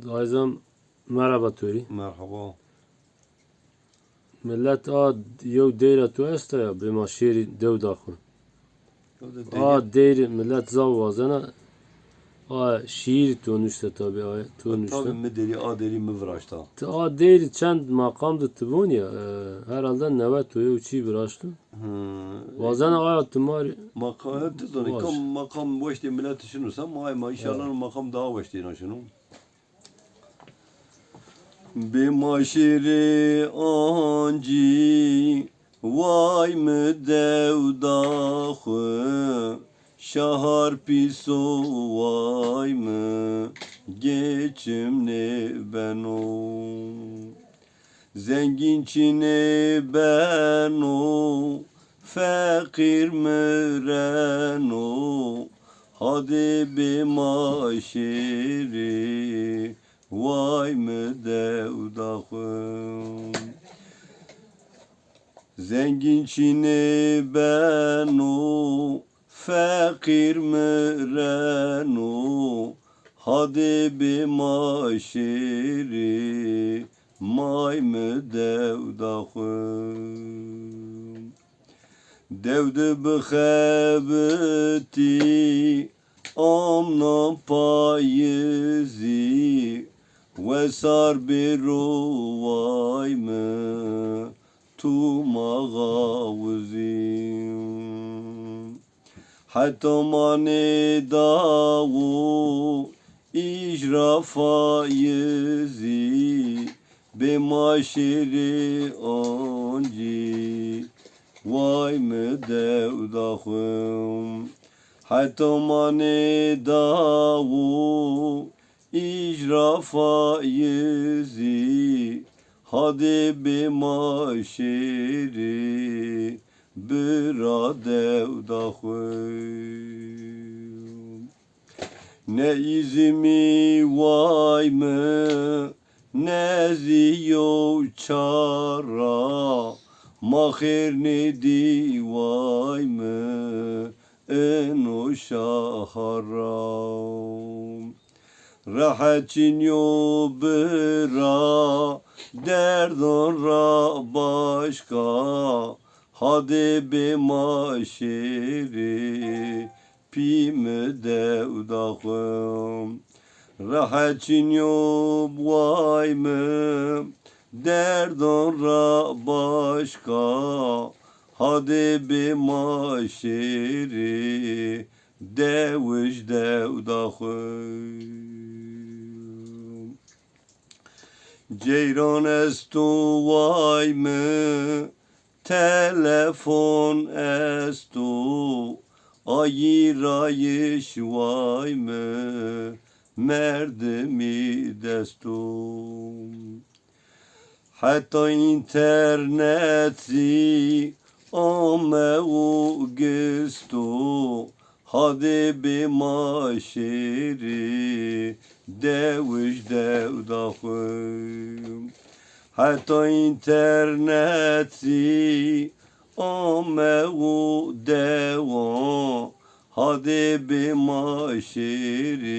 Dayızım merhaba Tori. Merhaba. Millet yew deyre tu est ya bima şiiri dev daxun. Deyri millet zav vazena şiir tonuşta tabi tonuşta. Tabii mi deri aderi mi vraşta. Deyri çend makamdı tibun ya herhalde nevet toya uçi biraştı. Vazena tumari Makam tezoni Baş. kam makam başta millet şunu sen ma inşallah makam daha başta şunu. Bimaşiri anci vay mı devdahı şahar piso vay mı geçim ne ben o zengin çine ben o fakir müren o hadi bimaşiri vay mı devdahım zengin çine ben o fakir müren o hadi bir maşiri may mı devdahım devde bıxebeti amna payizi ve sar bir vay mı tu mağavuzim hatta mane davu icra fayizi be maşiri anci vay mı devdahım hatta mane davu icra faizi hadi bir maşiri bira devdahım ne izimi vay mı ne ziyo çara mahir ne di vay mı en o şaharam rahatin yo bira derdon ra başka hadi bir maşiri pime devdahım rahatin yo vay mı derdon ra başka hadi bir maşiri deviş devdahım ceyran estu vay mı telefon estu ayırayış vay mı merdimi destum hatta interneti ameu gestu hadi bir maşiri deviş devdahım hatta interneti ameu devam hadi bir maşiri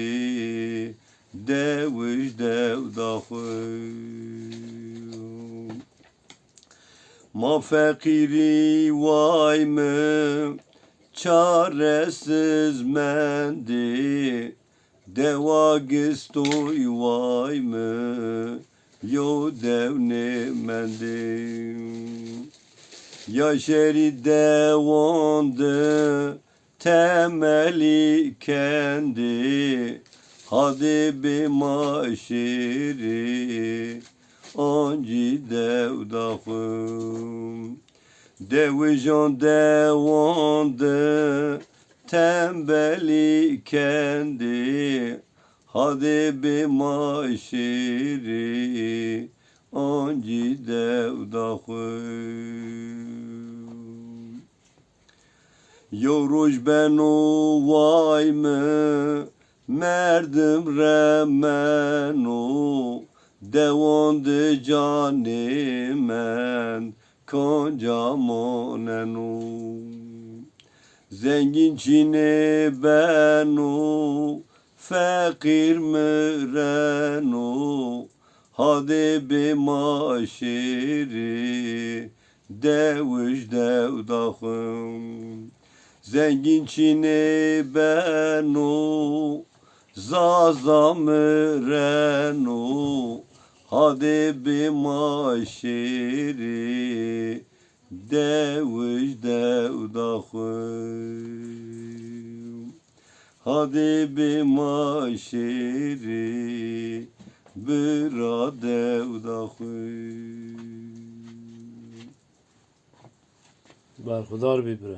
deviş devdahım ma fakiri vay mı çaresiz mendi deva gistoy vay mı yo devne mendim yaşeri devandı temeli kendi hadi bir maşiri anci devdahım devijon devandı tembeli kendi hadi bir maşiri anci devdahım yoruş ben o vay mı merdim remen o devandı canimen koncamonen o zengin çine ben o Fakir mürenu hadi be maşeri devuş devdahım zengin çini benu zaza mürenu hadi be maşeri devuş devdahım hadi be maşeri bira devdahım Berhudar bir bre.